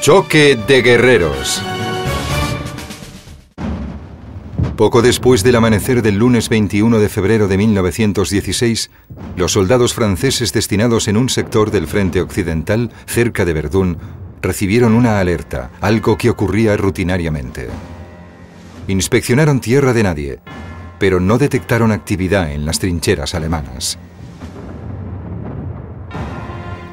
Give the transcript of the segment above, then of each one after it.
Choque de guerreros. Poco después del amanecer del lunes 21 de febrero de 1916, los soldados franceses destinados en un sector del frente occidental, cerca de Verdún, recibieron una alerta, algo que ocurría rutinariamente. Inspeccionaron tierra de nadie, pero no detectaron actividad en las trincheras alemanas.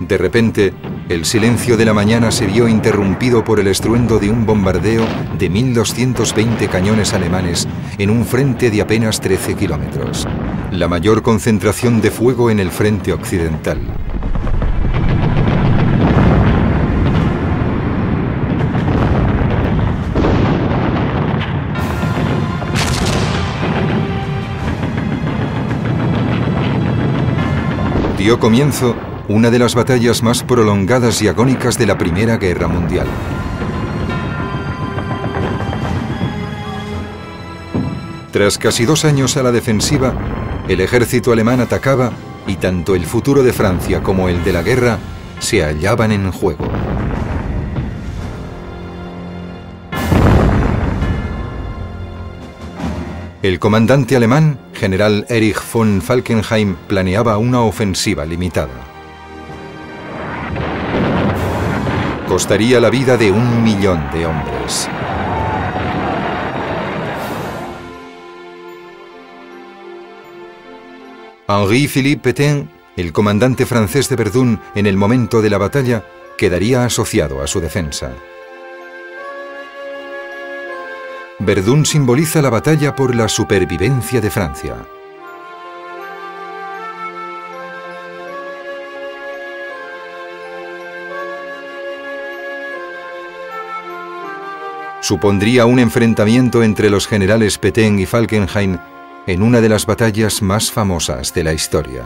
De repente, el silencio de la mañana se vio interrumpido por el estruendo de un bombardeo de 1220 cañones alemanes en un frente de apenas 13 kilómetros, la mayor concentración de fuego en el frente occidental. Dio comienzo una de las batallas más prolongadas y agónicas de la Primera Guerra Mundial. Tras casi 2 años a la defensiva, el ejército alemán atacaba y tanto el futuro de Francia como el de la guerra se hallaban en juego. El comandante alemán, general Erich von Falkenhayn, planeaba una ofensiva limitada. Costaría la vida de 1 millón de hombres. Henri-Philippe Pétain, el comandante francés de Verdún en el momento de la batalla, quedaría asociado a su defensa. Verdún simboliza la batalla por la supervivencia de Francia. Supondría un enfrentamiento entre los generales Pétain y Falkenhayn en una de las batallas más famosas de la historia.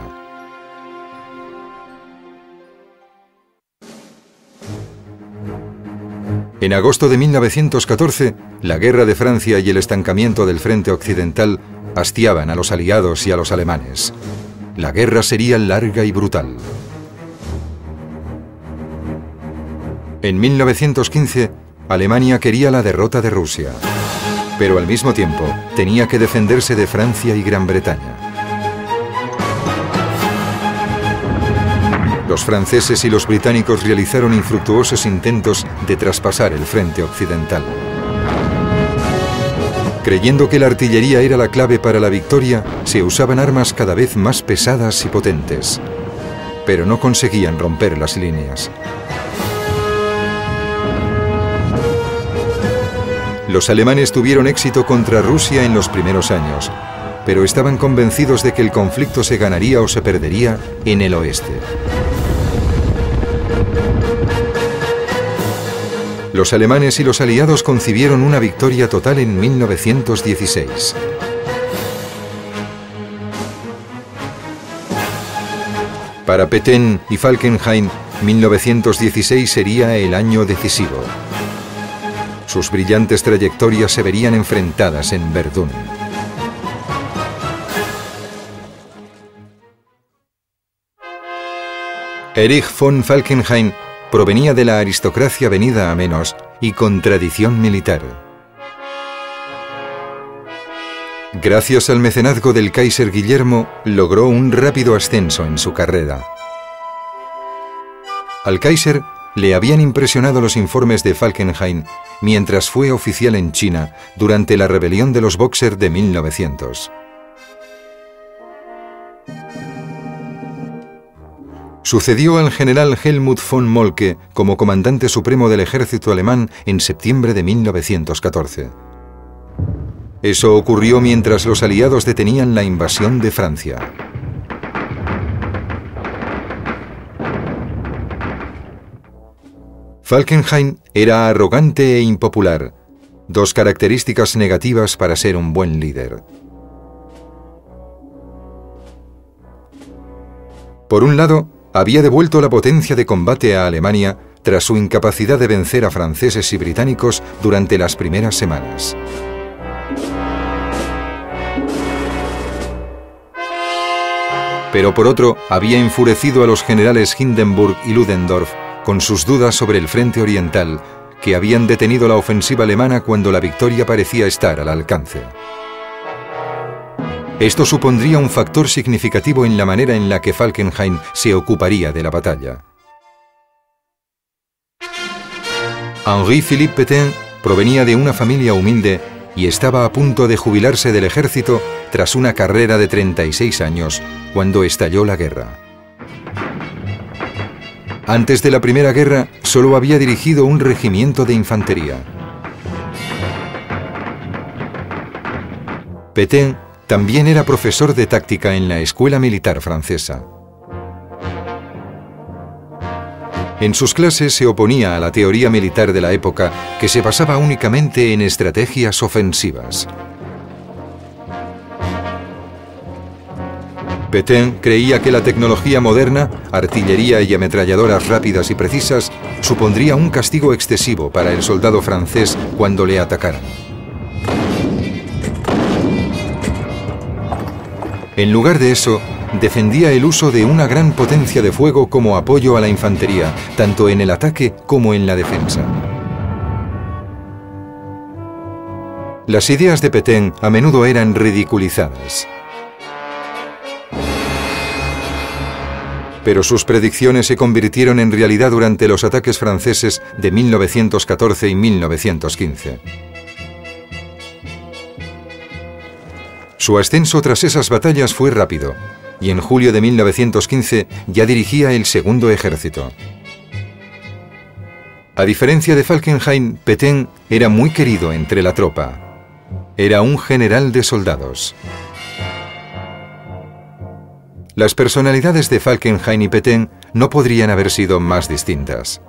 En agosto de 1914, la guerra de Francia y el estancamiento del frente occidental hastiaban a los aliados y a los alemanes. La guerra sería larga y brutal. En 1915, Alemania quería la derrota de Rusia, pero al mismo tiempo tenía que defenderse de Francia y Gran Bretaña. Los franceses y los británicos realizaron infructuosos intentos de traspasar el frente occidental. Creyendo que la artillería era la clave para la victoria, se usaban armas cada vez más pesadas y potentes, pero no conseguían romper las líneas. Los alemanes tuvieron éxito contra Rusia en los primeros años, pero estaban convencidos de que el conflicto se ganaría o se perdería en el oeste. Los alemanes y los aliados concibieron una victoria total en 1916. Para Pétain y Falkenhayn, 1916 sería el año decisivo. Sus brillantes trayectorias se verían enfrentadas en Verdún. Erich von Falkenhayn provenía de la aristocracia venida a menos y con tradición militar. Gracias al mecenazgo del Kaiser Guillermo, logró un rápido ascenso en su carrera. Al Kaiser le habían impresionado los informes de Falkenhayn mientras fue oficial en China durante la rebelión de los Boxer de 1900. Sucedió al general Helmut von Moltke como comandante supremo del ejército alemán en septiembre de 1914. Eso ocurrió mientras los aliados detenían la invasión de Francia. Falkenhayn era arrogante e impopular, 2 características negativas para ser un buen líder. Por un lado, había devuelto la potencia de combate a Alemania tras su incapacidad de vencer a franceses y británicos durante las primeras semanas. Pero por otro, había enfurecido a los generales Hindenburg y Ludendorff con sus dudas sobre el frente oriental, que habían detenido la ofensiva alemana cuando la victoria parecía estar al alcance. Esto supondría un factor significativo en la manera en la que Falkenhayn se ocuparía de la batalla. Henri-Philippe Pétain provenía de una familia humilde y estaba a punto de jubilarse del ejército tras una carrera de 36 años, cuando estalló la guerra. Antes de la Primera Guerra, solo había dirigido un regimiento de infantería. Pétain también era profesor de táctica en la escuela militar francesa. En sus clases se oponía a la teoría militar de la época, que se basaba únicamente en estrategias ofensivas. Pétain creía que la tecnología moderna, artillería y ametralladoras rápidas y precisas, supondría un castigo excesivo para el soldado francés cuando le atacaran. En lugar de eso, defendía el uso de una gran potencia de fuego como apoyo a la infantería, tanto en el ataque como en la defensa. Las ideas de Pétain a menudo eran ridiculizadas. Pero sus predicciones se convirtieron en realidad durante los ataques franceses de 1914 y 1915. Su ascenso tras esas batallas fue rápido, y en julio de 1915 ya dirigía el segundo ejército. A diferencia de Falkenhayn, Pétain era muy querido entre la tropa. Era un general de soldados. Las personalidades de Falkenhayn y Pétain no podrían haber sido más distintas.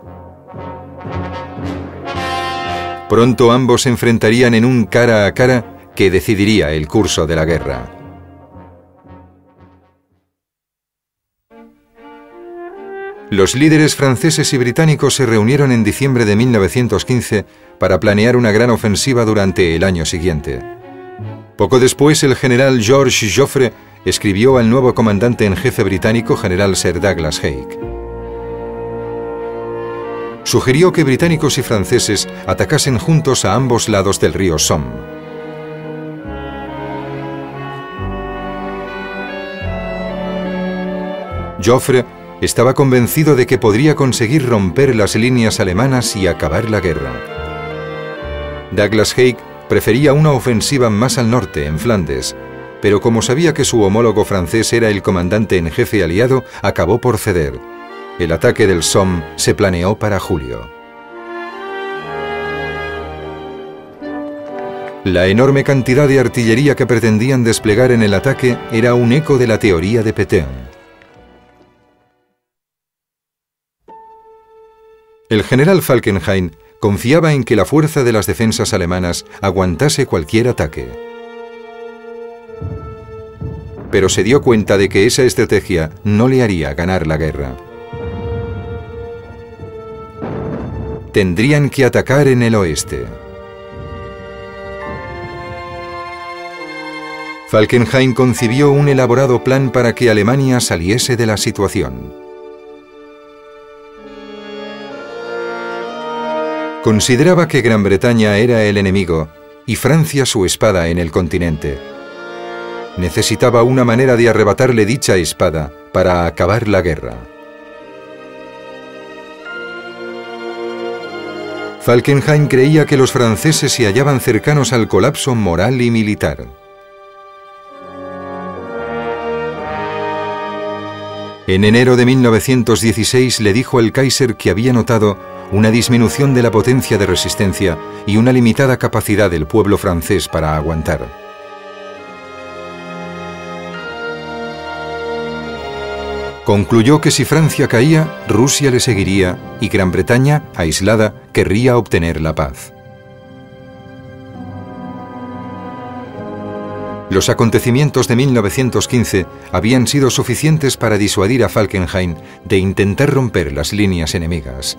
Pronto ambos se enfrentarían en un cara a cara que decidiría el curso de la guerra. Los líderes franceses y británicos se reunieron en diciembre de 1915 para planear una gran ofensiva durante el año siguiente. Poco después, el general Georges Joffre escribió al nuevo comandante en jefe británico, general Sir Douglas Haig. Sugirió que británicos y franceses atacasen juntos a ambos lados del río Somme. Joffre estaba convencido de que podría conseguir romper las líneas alemanas y acabar la guerra. Douglas Haig prefería una ofensiva más al norte, en Flandes, pero como sabía que su homólogo francés era el comandante en jefe aliado, acabó por ceder. El ataque del Somme se planeó para julio. La enorme cantidad de artillería que pretendían desplegar en el ataque era un eco de la teoría de Pétain. El general Falkenhayn confiaba en que la fuerza de las defensas alemanas aguantase cualquier ataque. Pero se dio cuenta de que esa estrategia no le haría ganar la guerra. Tendrían que atacar en el oeste. Falkenhayn concibió un elaborado plan para que Alemania saliese de la situación. Consideraba que Gran Bretaña era el enemigo y Francia su espada en el continente. Necesitaba una manera de arrebatarle dicha espada para acabar la guerra. Falkenhayn creía que los franceses se hallaban cercanos al colapso moral y militar. En enero de 1916 le dijo al Kaiser que había notado una disminución de la potencia de resistencia y una limitada capacidad del pueblo francés para aguantar. Concluyó que si Francia caía, Rusia le seguiría y Gran Bretaña, aislada, querría obtener la paz. Los acontecimientos de 1915 habían sido suficientes para disuadir a Falkenhayn de intentar romper las líneas enemigas.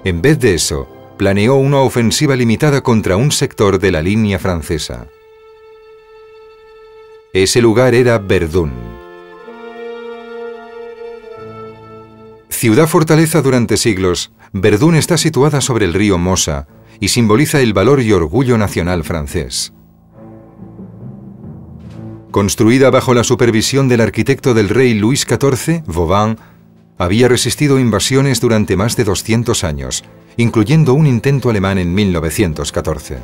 En vez de eso, planeó una ofensiva limitada contra un sector de la línea francesa. Ese lugar era Verdún. Ciudad fortaleza durante siglos, Verdún está situada sobre el río Mosa y simboliza el valor y orgullo nacional francés. Construida bajo la supervisión del arquitecto del rey Luis XIV, Vauban, había resistido invasiones durante más de 200 años, incluyendo un intento alemán en 1914.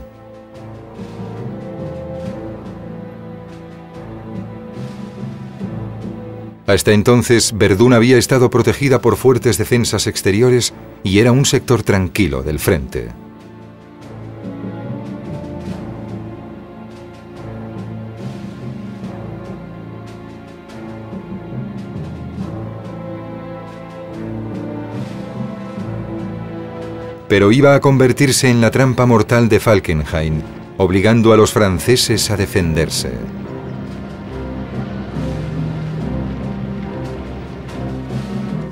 Hasta entonces, Verdún había estado protegida por fuertes defensas exteriores y era un sector tranquilo del frente. Pero iba a convertirse en la trampa mortal de Falkenhayn, obligando a los franceses a defenderse.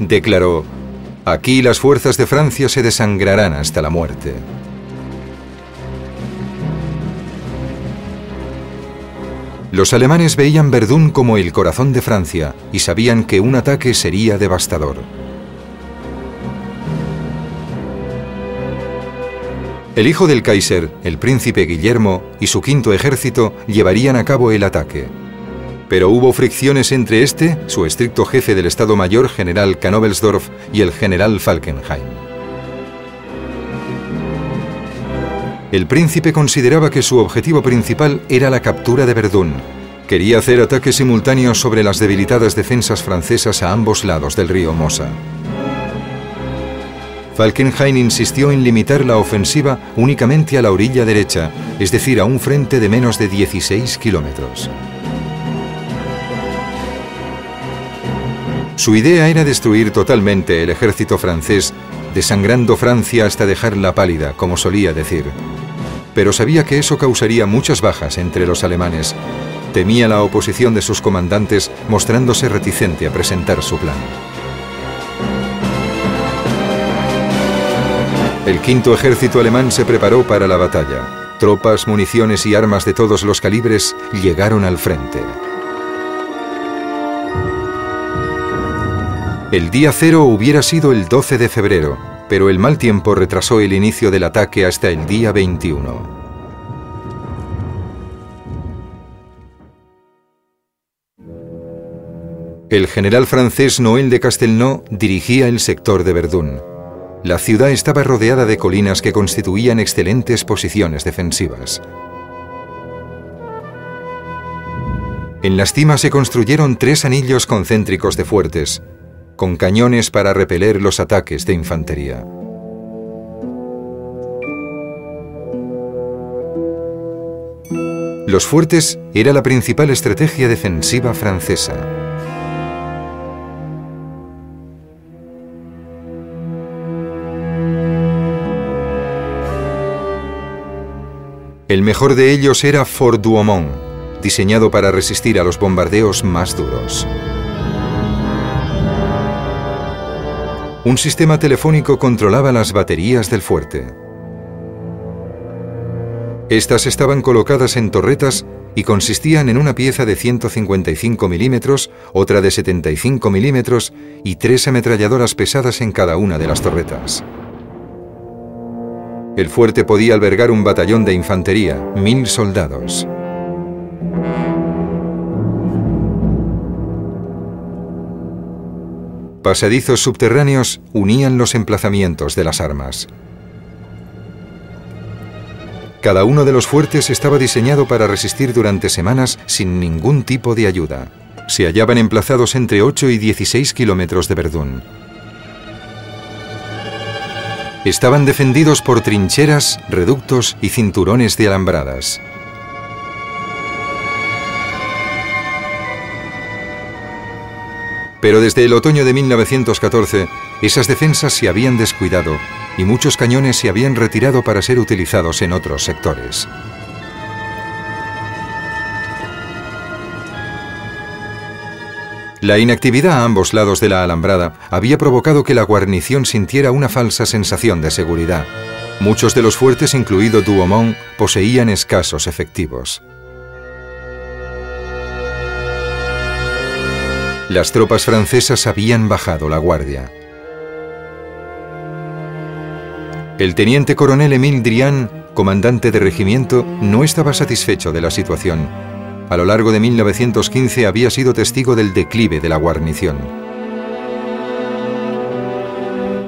Declaró: «Aquí las fuerzas de Francia se desangrarán hasta la muerte». Los alemanes veían Verdún como el corazón de Francia y sabían que un ataque sería devastador. El hijo del Kaiser, el príncipe Guillermo, y su quinto ejército llevarían a cabo el ataque. Pero hubo fricciones entre este, su estricto jefe del Estado Mayor, general Knobelsdorff, y el general Falkenhayn. El príncipe consideraba que su objetivo principal era la captura de Verdún. Quería hacer ataques simultáneos sobre las debilitadas defensas francesas a ambos lados del río Mosa. Falkenhayn insistió en limitar la ofensiva únicamente a la orilla derecha, es decir, a un frente de menos de 16 kilómetros. Su idea era destruir totalmente el ejército francés, desangrando Francia hasta dejarla pálida, como solía decir. Pero sabía que eso causaría muchas bajas entre los alemanes. Temía la oposición de sus comandantes, mostrándose reticente a presentar su plan. El quinto ejército alemán se preparó para la batalla. Tropas, municiones y armas de todos los calibres llegaron al frente. El día cero hubiera sido el 12 de febrero, pero el mal tiempo retrasó el inicio del ataque hasta el día 21. El general francés Noël de Castelnau dirigía el sector de Verdún. La ciudad estaba rodeada de colinas que constituían excelentes posiciones defensivas. En las cimas se construyeron 3 anillos concéntricos de fuertes, con cañones para repeler los ataques de infantería. Los fuertes era la principal estrategia defensiva francesa. El mejor de ellos era Fort Douaumont, diseñado para resistir a los bombardeos más duros. Un sistema telefónico controlaba las baterías del fuerte. Estas estaban colocadas en torretas y consistían en una pieza de 155 milímetros, otra de 75 milímetros y 3 ametralladoras pesadas en cada una de las torretas. El fuerte podía albergar un batallón de infantería, 1000 soldados. Pasadizos subterráneos unían los emplazamientos de las armas. Cada uno de los fuertes estaba diseñado para resistir durante semanas sin ningún tipo de ayuda. Se hallaban emplazados entre 8 y 16 kilómetros de Verdún. Estaban defendidos por trincheras, reductos y cinturones de alambradas. Pero desde el otoño de 1914, esas defensas se habían descuidado y muchos cañones se habían retirado para ser utilizados en otros sectores. La inactividad a ambos lados de la alambrada había provocado que la guarnición sintiera una falsa sensación de seguridad. Muchos de los fuertes, incluido Douaumont, poseían escasos efectivos. Las tropas francesas habían bajado la guardia. El teniente coronel Émile Drian, comandante de regimiento, no estaba satisfecho de la situación. A lo largo de 1915 había sido testigo del declive de la guarnición.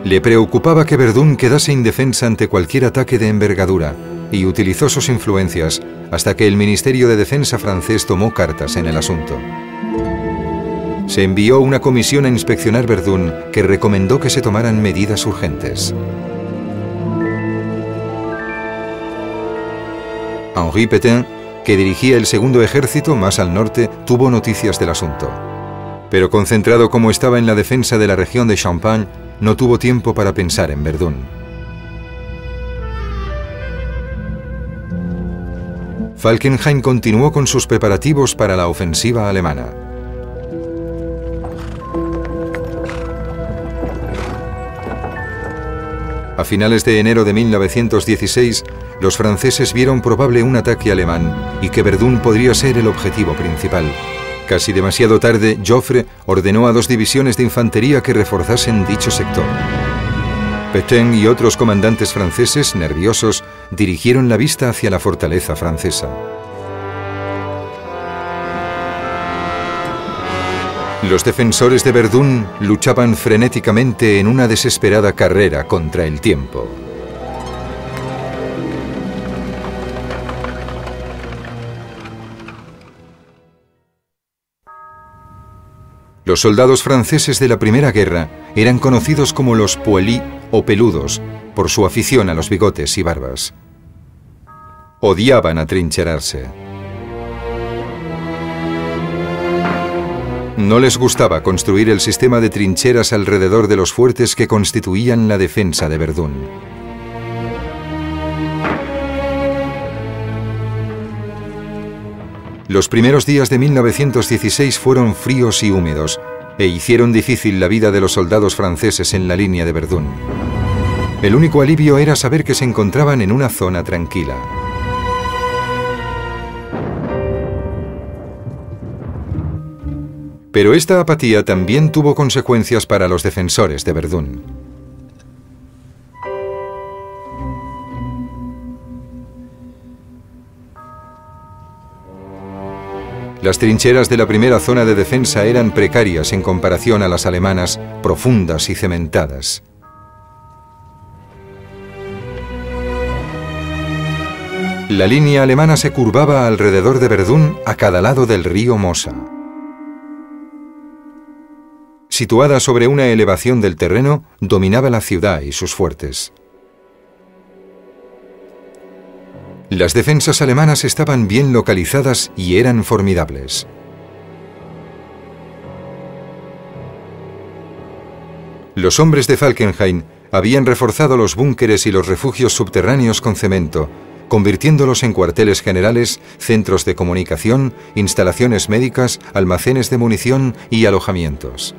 Le preocupaba que Verdún quedase indefensa ante cualquier ataque de envergadura y utilizó sus influencias hasta que el Ministerio de Defensa francés tomó cartas en el asunto. Se envió una comisión a inspeccionar Verdún que recomendó que se tomaran medidas urgentes. Henri Pétain, que dirigía el segundo ejército más al norte, tuvo noticias del asunto. Pero concentrado como estaba en la defensa de la región de Champagne, no tuvo tiempo para pensar en Verdún. Falkenhayn continuó con sus preparativos para la ofensiva alemana. A finales de enero de 1916, los franceses vieron probable un ataque alemán y que Verdún podría ser el objetivo principal. Casi demasiado tarde, Joffre ordenó a 2 divisiones de infantería que reforzasen dicho sector. Pétain y otros comandantes franceses, nerviosos, dirigieron la vista hacia la fortaleza francesa. Los defensores de Verdún luchaban frenéticamente en una desesperada carrera contra el tiempo. Los soldados franceses de la Primera Guerra eran conocidos como los poilus o peludos por su afición a los bigotes y barbas. Odiaban atrincherarse. No les gustaba construir el sistema de trincheras alrededor de los fuertes que constituían la defensa de Verdún. Los primeros días de 1916 fueron fríos y húmedos e hicieron difícil la vida de los soldados franceses en la línea de Verdún. El único alivio era saber que se encontraban en una zona tranquila. Pero esta apatía también tuvo consecuencias para los defensores de Verdún. Las trincheras de la primera zona de defensa eran precarias en comparación a las alemanas, profundas y cementadas. La línea alemana se curvaba alrededor de Verdún a cada lado del río Mosa. Situada sobre una elevación del terreno, dominaba la ciudad y sus fuertes. Las defensas alemanas estaban bien localizadas y eran formidables. Los hombres de Falkenhayn habían reforzado los búnkeres y los refugios subterráneos con cemento, convirtiéndolos en cuarteles generales, centros de comunicación, instalaciones médicas, almacenes de munición y alojamientos.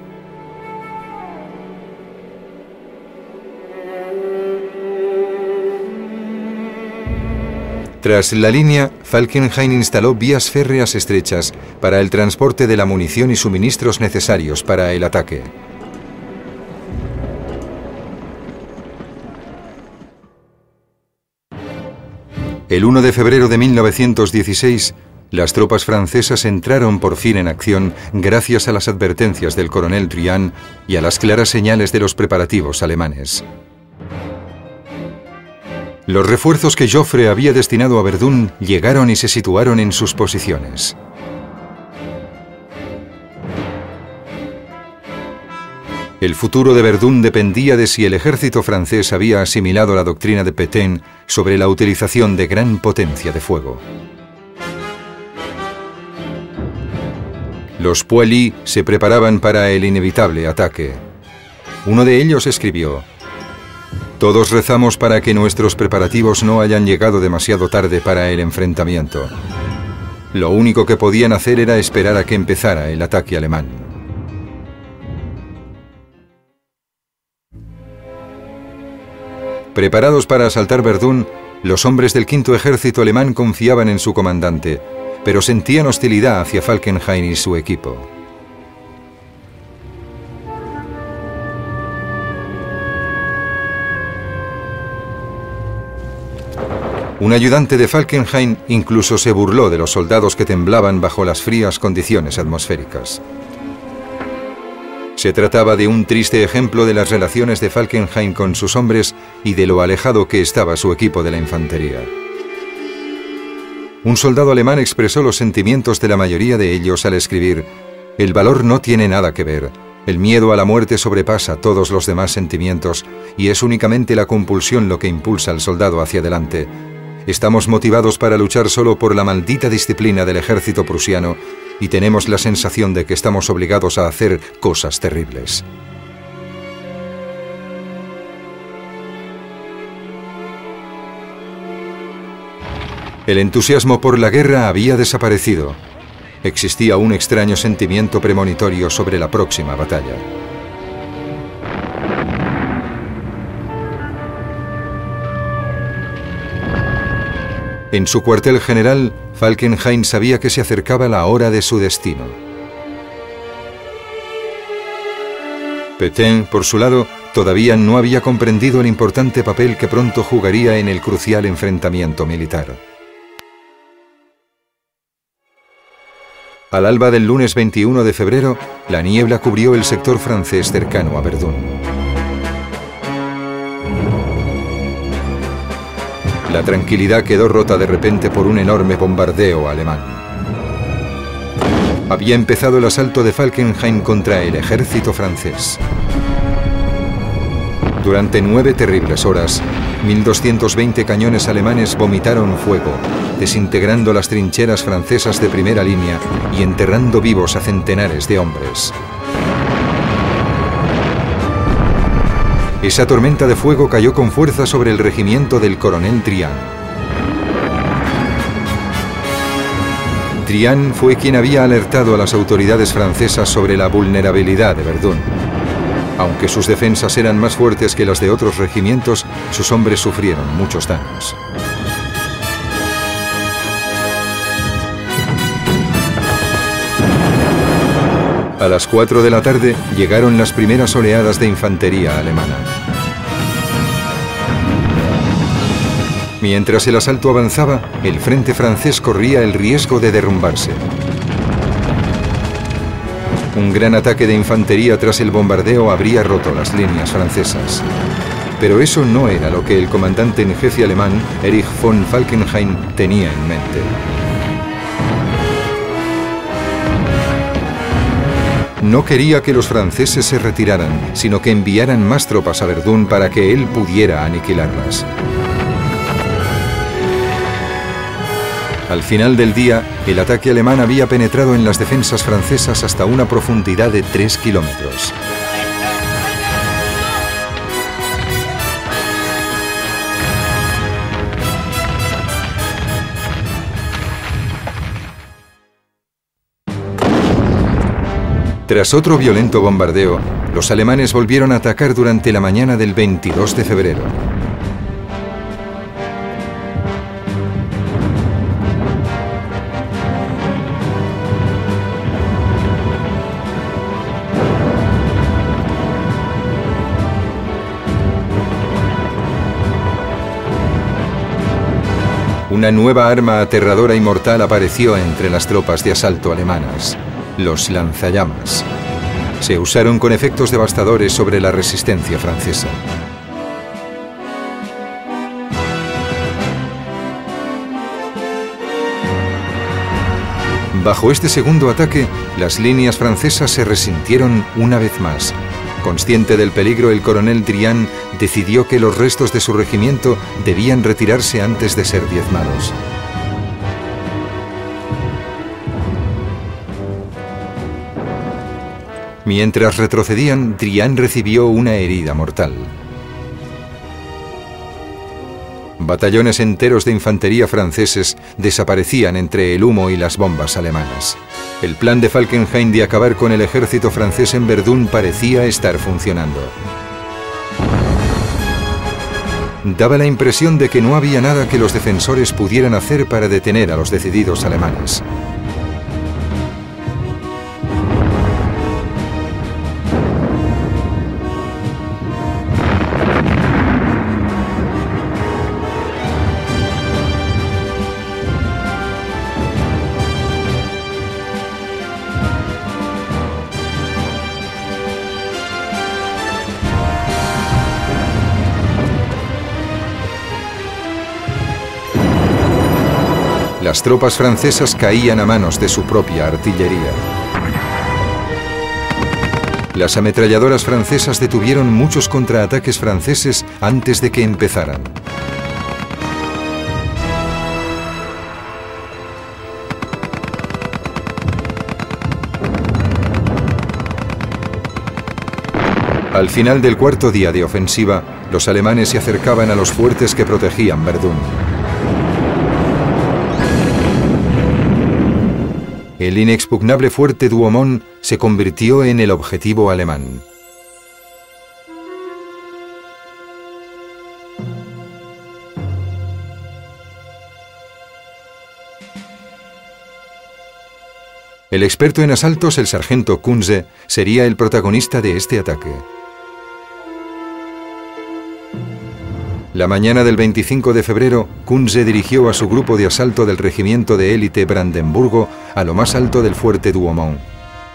Tras la línea, Falkenhayn instaló vías férreas estrechas para el transporte de la munición y suministros necesarios para el ataque. El 1 de febrero de 1916, las tropas francesas entraron por fin en acción gracias a las advertencias del coronel Drian y a las claras señales de los preparativos alemanes. Los refuerzos que Joffre había destinado a Verdún llegaron y se situaron en sus posiciones. El futuro de Verdún dependía de si el ejército francés había asimilado la doctrina de Pétain sobre la utilización de gran potencia de fuego. Los poilus se preparaban para el inevitable ataque. Uno de ellos escribió: "Todos rezamos para que nuestros preparativos no hayan llegado demasiado tarde para el enfrentamiento. Lo único que podían hacer era esperar a que empezara el ataque alemán". Preparados para asaltar Verdún, los hombres del quinto ejército alemán confiaban en su comandante, pero sentían hostilidad hacia Falkenhayn y su equipo. Un ayudante de Falkenhayn incluso se burló de los soldados que temblaban bajo las frías condiciones atmosféricas. Se trataba de un triste ejemplo de las relaciones de Falkenhayn con sus hombres y de lo alejado que estaba su equipo de la infantería. Un soldado alemán expresó los sentimientos de la mayoría de ellos al escribir: «El valor no tiene nada que ver. El miedo a la muerte sobrepasa todos los demás sentimientos y es únicamente la compulsión lo que impulsa al soldado hacia adelante. Estamos motivados para luchar solo por la maldita disciplina del ejército prusiano y tenemos la sensación de que estamos obligados a hacer cosas terribles». El entusiasmo por la guerra había desaparecido. Existía un extraño sentimiento premonitorio sobre la próxima batalla. En su cuartel general, Falkenhayn sabía que se acercaba la hora de su destino. Pétain, por su lado, todavía no había comprendido el importante papel que pronto jugaría en el crucial enfrentamiento militar. Al alba del lunes 21 de febrero, la niebla cubrió el sector francés cercano a Verdún. La tranquilidad quedó rota de repente por un enorme bombardeo alemán. Había empezado el asalto de Falkenhayn contra el ejército francés. Durante 9 terribles horas, 1220 cañones alemanes vomitaron fuego, desintegrando las trincheras francesas de primera línea y enterrando vivos a centenares de hombres. Esa tormenta de fuego cayó con fuerza sobre el regimiento del coronel Drian. Drian fue quien había alertado a las autoridades francesas sobre la vulnerabilidad de Verdún. Aunque sus defensas eran más fuertes que las de otros regimientos, sus hombres sufrieron muchos daños. A las 4 de la tarde llegaron las primeras oleadas de infantería alemana. Mientras el asalto avanzaba, el frente francés corría el riesgo de derrumbarse. Un gran ataque de infantería tras el bombardeo habría roto las líneas francesas. Pero eso no era lo que el comandante en jefe alemán, Erich von Falkenhayn, tenía en mente. No quería que los franceses se retiraran, sino que enviaran más tropas a Verdún para que él pudiera aniquilarlas. Al final del día, el ataque alemán había penetrado en las defensas francesas hasta una profundidad de 3 kilómetros. Tras otro violento bombardeo, los alemanes volvieron a atacar durante la mañana del 22 de febrero. Una nueva arma aterradora y mortal apareció entre las tropas de asalto alemanas: los lanzallamas. Se usaron con efectos devastadores sobre la resistencia francesa. Bajo este segundo ataque, las líneas francesas se resintieron una vez más. Consciente del peligro, el coronel Drian decidió que los restos de su regimiento debían retirarse antes de ser diezmados. Mientras retrocedían, Drian recibió una herida mortal. Batallones enteros de infantería franceses desaparecían entre el humo y las bombas alemanas. El plan de Falkenhayn de acabar con el ejército francés en Verdún parecía estar funcionando. Daba la impresión de que no había nada que los defensores pudieran hacer para detener a los decididos alemanes. Las tropas francesas caían a manos de su propia artillería. Las ametralladoras francesas detuvieron muchos contraataques franceses antes de que empezaran. Al final del cuarto día de ofensiva, los alemanes se acercaban a los fuertes que protegían Verdún. El inexpugnable fuerte Douaumont se convirtió en el objetivo alemán. El experto en asaltos, el sargento Kunze, sería el protagonista de este ataque. La mañana del 25 de febrero, Kunze dirigió a su grupo de asalto del regimiento de élite Brandenburgo a lo más alto del fuerte Douaumont.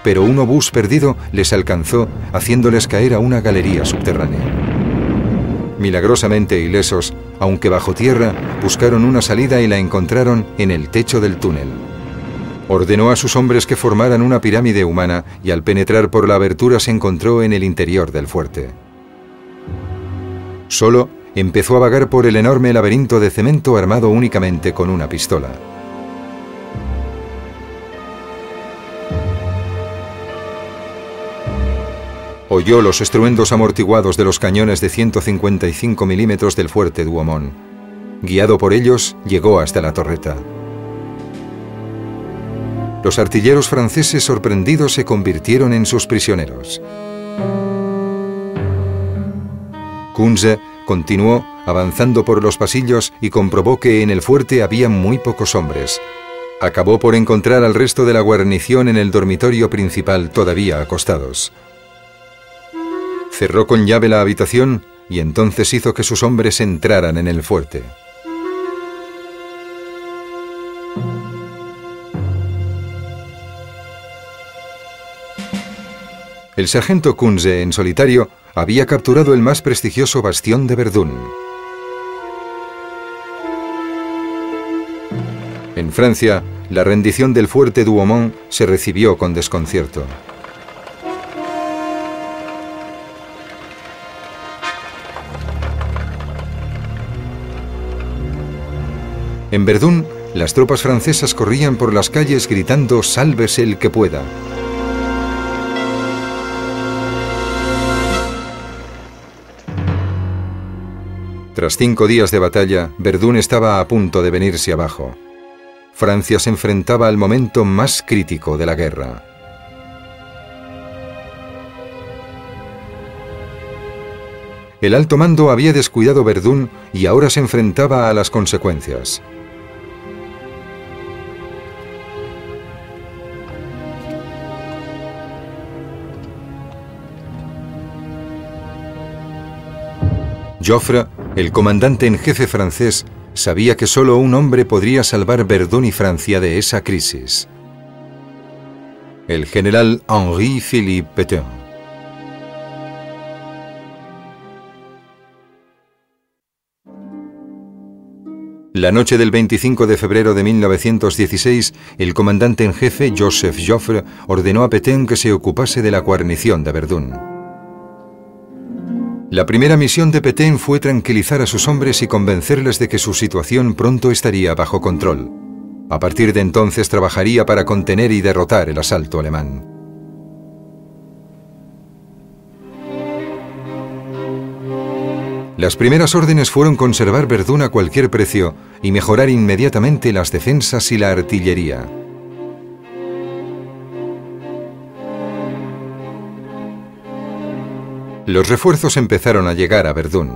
Pero un obús perdido les alcanzó, haciéndoles caer a una galería subterránea. Milagrosamente ilesos, aunque bajo tierra, buscaron una salida y la encontraron en el techo del túnel. Ordenó a sus hombres que formaran una pirámide humana y al penetrar por la abertura se encontró en el interior del fuerte. Solo empezó a vagar por el enorme laberinto de cemento armado únicamente con una pistola. Oyó los estruendos amortiguados de los cañones de 155 milímetros del fuerte Douaumont. Guiado por ellos, llegó hasta la torreta. Los artilleros franceses sorprendidos se convirtieron en sus prisioneros. Kunze continuó avanzando por los pasillos y comprobó que en el fuerte había muy pocos hombres. Acabó por encontrar al resto de la guarnición en el dormitorio principal todavía acostados. Cerró con llave la habitación y entonces hizo que sus hombres entraran en el fuerte. El sargento Kunze, en solitario, había capturado el más prestigioso bastión de Verdún. En Francia, la rendición del fuerte Douaumont se recibió con desconcierto. En Verdún, las tropas francesas corrían por las calles gritando «Sálvese el que pueda». Tras 5 días de batalla, Verdún estaba a punto de venirse abajo. Francia se enfrentaba al momento más crítico de la guerra. El alto mando había descuidado Verdún y ahora se enfrentaba a las consecuencias. Joffre, el comandante en jefe francés, sabía que solo un hombre podría salvar Verdún y Francia de esa crisis. El general Henri-Philippe Pétain. La noche del 25 de febrero de 1916, el comandante en jefe, Joseph Joffre, ordenó a Pétain que se ocupase de la guarnición de Verdún. La primera misión de Pétain fue tranquilizar a sus hombres y convencerles de que su situación pronto estaría bajo control. A partir de entonces trabajaría para contener y derrotar el asalto alemán. Las primeras órdenes fueron conservar Verdún a cualquier precio y mejorar inmediatamente las defensas y la artillería. Los refuerzos empezaron a llegar a Verdún.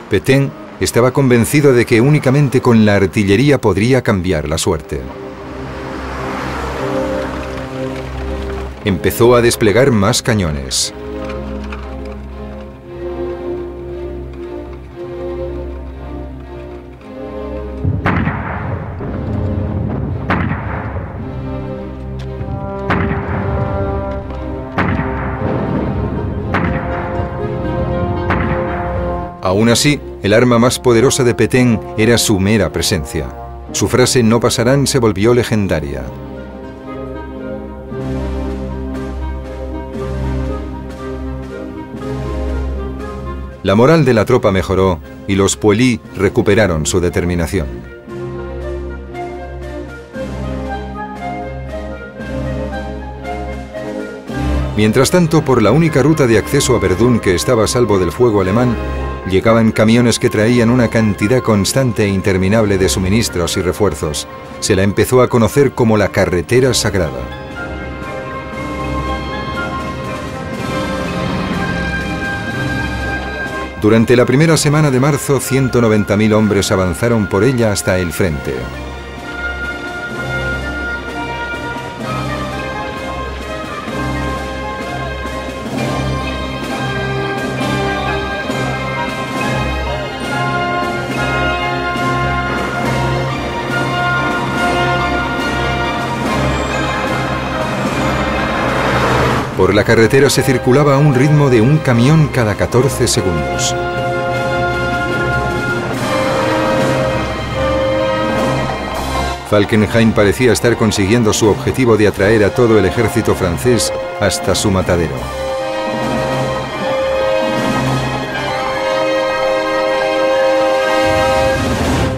Pétain estaba convencido de que únicamente con la artillería podría cambiar la suerte. Empezó a desplegar más cañones. Aún así, el arma más poderosa de Pétain era su mera presencia. Su frase "no pasarán" se volvió legendaria. La moral de la tropa mejoró y los Poilus recuperaron su determinación. Mientras tanto, por la única ruta de acceso a Verdún que estaba a salvo del fuego alemán, llegaban camiones que traían una cantidad constante e interminable de suministros y refuerzos. Se la empezó a conocer como la carretera sagrada. Durante la primera semana de marzo, 190.000 hombres avanzaron por ella hasta el frente. Por la carretera se circulaba a un ritmo de un camión cada 14 segundos. Falkenhayn parecía estar consiguiendo su objetivo de atraer a todo el ejército francés hasta su matadero.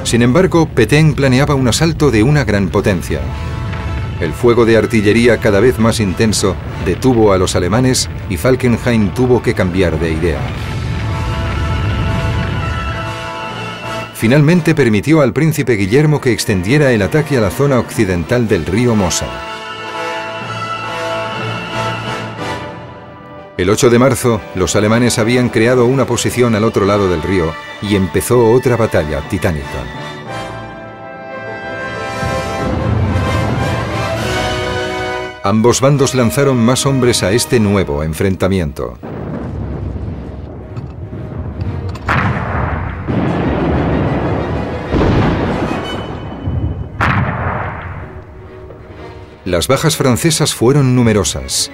Sin embargo, Pétain planeaba un asalto de una gran potencia. El fuego de artillería cada vez más intenso detuvo a los alemanes y Falkenhayn tuvo que cambiar de idea. Finalmente permitió al príncipe Guillermo que extendiera el ataque a la zona occidental del río Mosa. El 8 de marzo, los alemanes habían creado una posición al otro lado del río y empezó otra batalla titánica. Ambos bandos lanzaron más hombres a este nuevo enfrentamiento. Las bajas francesas fueron numerosas.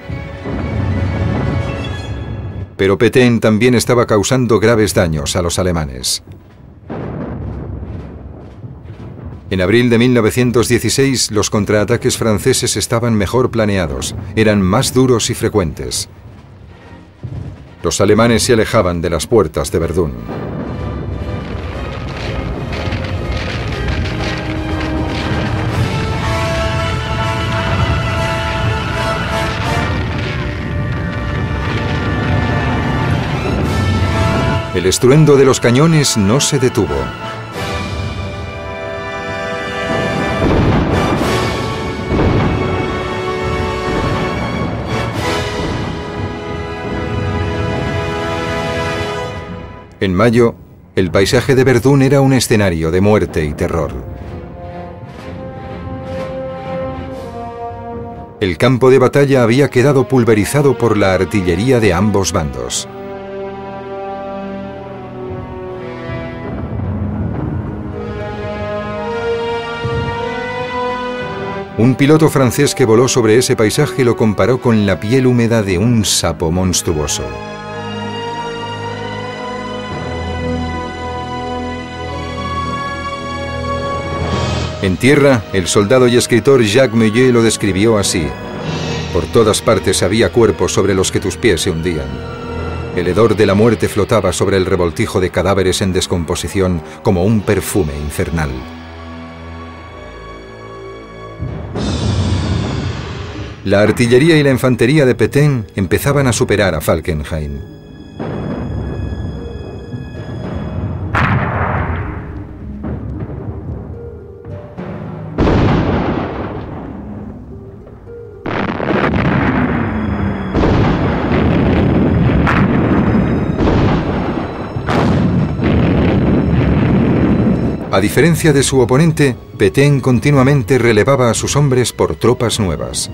Pero Pétain también estaba causando graves daños a los alemanes. En abril de 1916, los contraataques franceses estaban mejor planeados, eran más duros y frecuentes. Los alemanes se alejaban de las puertas de Verdún. El estruendo de los cañones no se detuvo. En mayo, el paisaje de Verdún era un escenario de muerte y terror. El campo de batalla había quedado pulverizado por la artillería de ambos bandos. Un piloto francés que voló sobre ese paisaje lo comparó con la piel húmeda de un sapo monstruoso. En tierra, el soldado y escritor Jacques Millet lo describió así: por todas partes había cuerpos sobre los que tus pies se hundían. El hedor de la muerte flotaba sobre el revoltijo de cadáveres en descomposición como un perfume infernal. La artillería y la infantería de Pétain empezaban a superar a Falkenhayn. A diferencia de su oponente, Pétain continuamente relevaba a sus hombres por tropas nuevas.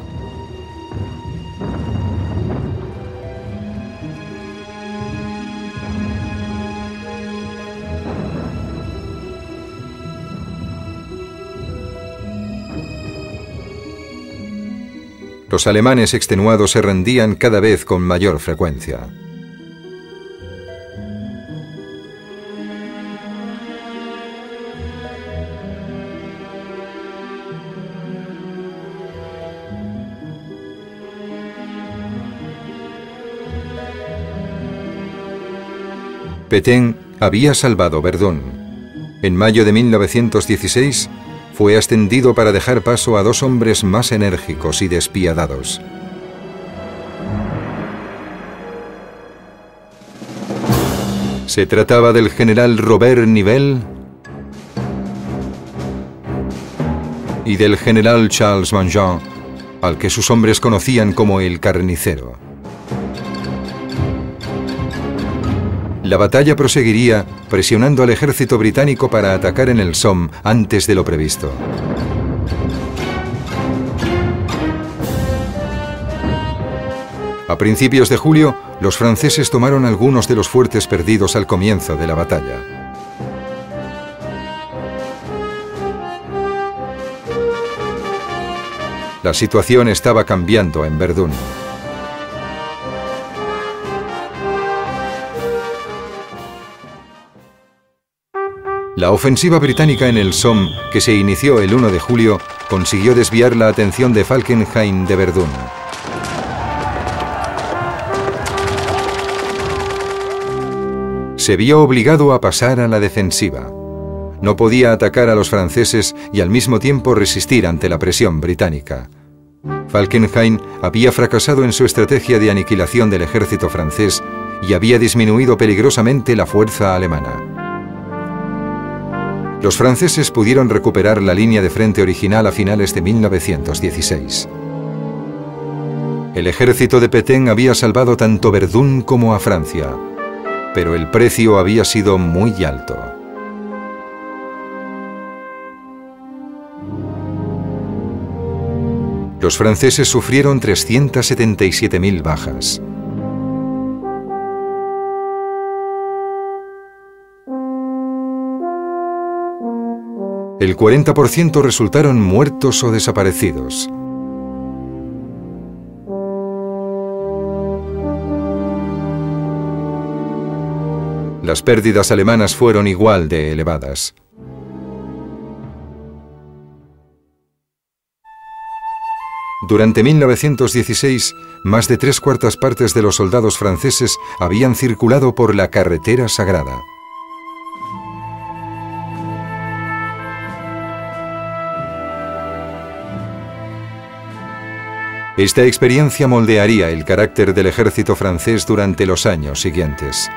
Los alemanes extenuados se rendían cada vez con mayor frecuencia. Pétain había salvado Verdún. En mayo de 1916 fue ascendido para dejar paso a dos hombres más enérgicos y despiadados. Se trataba del general Robert Nivelle y del general Charles Mangin, al que sus hombres conocían como el Carnicero. La batalla proseguiría presionando al ejército británico para atacar en el Somme antes de lo previsto. A principios de julio, los franceses tomaron algunos de los fuertes perdidos al comienzo de la batalla. La situación estaba cambiando en Verdún. La ofensiva británica en el Somme, que se inició el 1 de julio, consiguió desviar la atención de Falkenhayn de Verdún. Se vio obligado a pasar a la defensiva. No podía atacar a los franceses y al mismo tiempo resistir ante la presión británica. Falkenhayn había fracasado en su estrategia de aniquilación del ejército francés y había disminuido peligrosamente la fuerza alemana. Los franceses pudieron recuperar la línea de frente original a finales de 1916. El ejército de Pétain había salvado tanto Verdún como a Francia, pero el precio había sido muy alto. Los franceses sufrieron 377.000 bajas. El 40% resultaron muertos o desaparecidos. Las pérdidas alemanas fueron igual de elevadas. Durante 1916, más de 3/4 partes de los soldados franceses habían circulado por la carretera sagrada. Esta experiencia moldearía el carácter del ejército francés durante los años siguientes.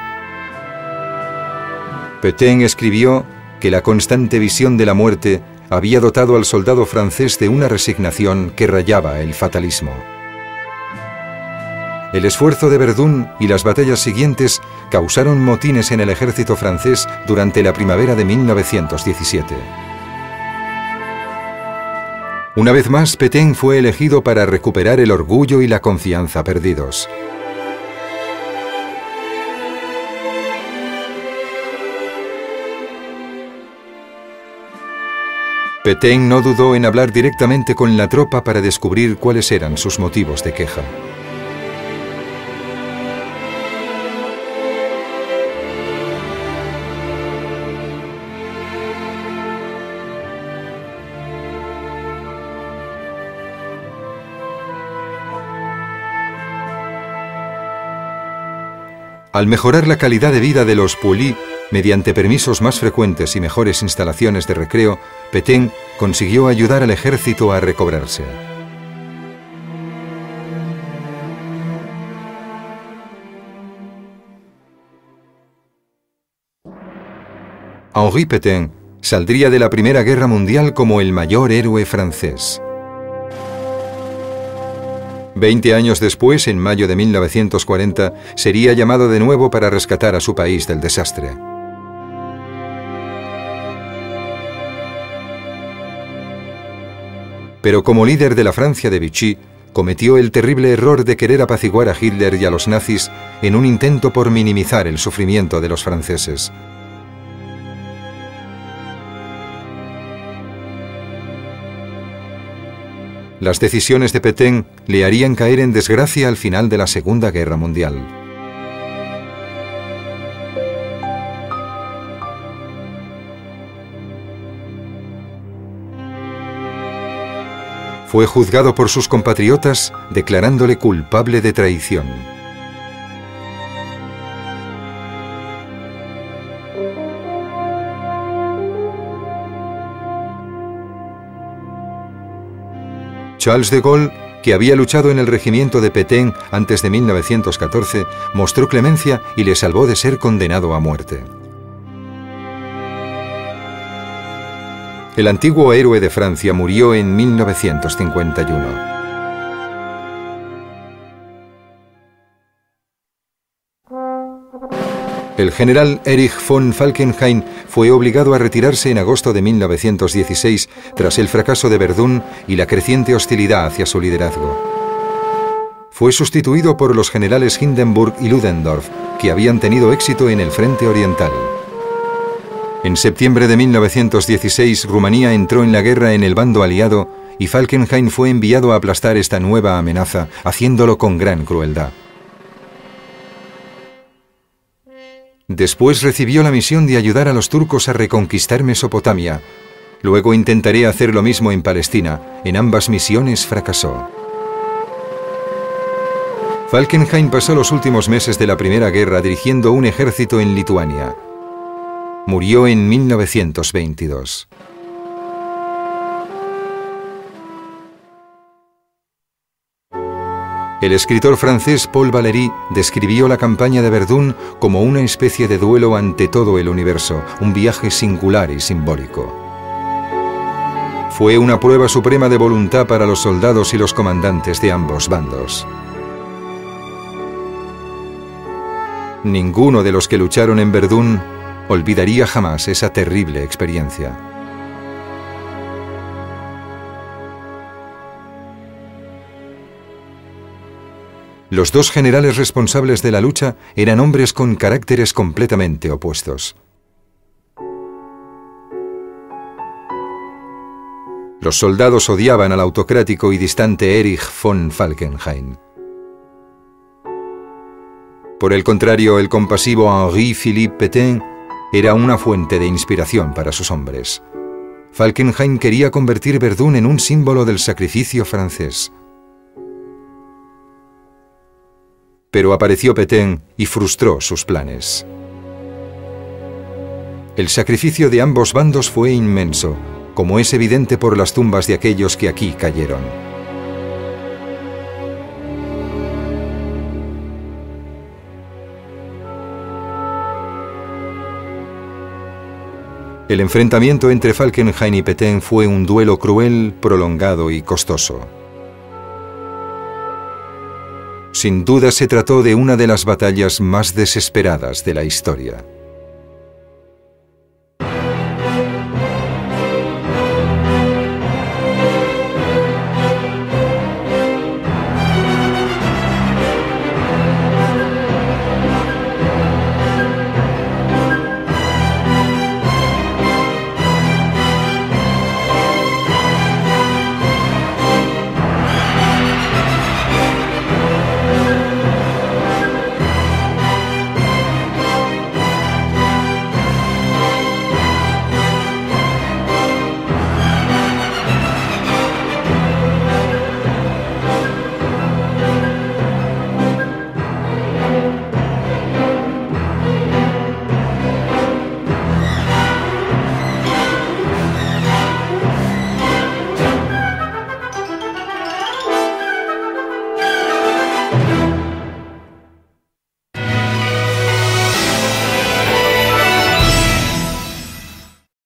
Pétain escribió que la constante visión de la muerte había dotado al soldado francés de una resignación que rayaba el fatalismo. El esfuerzo de Verdún y las batallas siguientes causaron motines en el ejército francés durante la primavera de 1917. Una vez más, Pétain fue elegido para recuperar el orgullo y la confianza perdidos. Pétain no dudó en hablar directamente con la tropa para descubrir cuáles eran sus motivos de queja. Al mejorar la calidad de vida de los poilus, mediante permisos más frecuentes y mejores instalaciones de recreo, Pétain consiguió ayudar al ejército a recobrarse. Henri Pétain saldría de la Primera Guerra Mundial como el mayor héroe francés. 20 años después, en mayo de 1940, sería llamado de nuevo para rescatar a su país del desastre. Pero como líder de la Francia de Vichy, cometió el terrible error de querer apaciguar a Hitler y a los nazis en un intento por minimizar el sufrimiento de los franceses. Las decisiones de Pétain le harían caer en desgracia al final de la Segunda Guerra Mundial. Fue juzgado por sus compatriotas, declarándole culpable de traición. Charles de Gaulle, que había luchado en el regimiento de Pétain antes de 1914, mostró clemencia y le salvó de ser condenado a muerte. El antiguo héroe de Francia murió en 1951. El general Erich von Falkenhayn fue obligado a retirarse en agosto de 1916 tras el fracaso de Verdún y la creciente hostilidad hacia su liderazgo. Fue sustituido por los generales Hindenburg y Ludendorff, que habían tenido éxito en el frente oriental. En septiembre de 1916, Rumanía entró en la guerra en el bando aliado y Falkenhayn fue enviado a aplastar esta nueva amenaza, haciéndolo con gran crueldad. Después recibió la misión de ayudar a los turcos a reconquistar Mesopotamia. Luego intentaría hacer lo mismo en Palestina. En ambas misiones fracasó. Falkenhayn pasó los últimos meses de la Primera Guerra dirigiendo un ejército en Lituania. Murió en 1922. El escritor francés Paul Valéry describió la campaña de Verdún como una especie de duelo ante todo el universo, un viaje singular y simbólico. Fue una prueba suprema de voluntad para los soldados y los comandantes de ambos bandos. Ninguno de los que lucharon en Verdún olvidaría jamás esa terrible experiencia. Los dos generales responsables de la lucha eran hombres con caracteres completamente opuestos. Los soldados odiaban al autocrático y distante Erich von Falkenhayn. Por el contrario, el compasivo Henri-Philippe Pétain era una fuente de inspiración para sus hombres. Falkenhayn quería convertir Verdún en un símbolo del sacrificio francés. Pero apareció Pétain y frustró sus planes. El sacrificio de ambos bandos fue inmenso, como es evidente por las tumbas de aquellos que aquí cayeron. El enfrentamiento entre Falkenhayn y Pétain fue un duelo cruel, prolongado y costoso. Sin duda se trató de una de las batallas más desesperadas de la historia.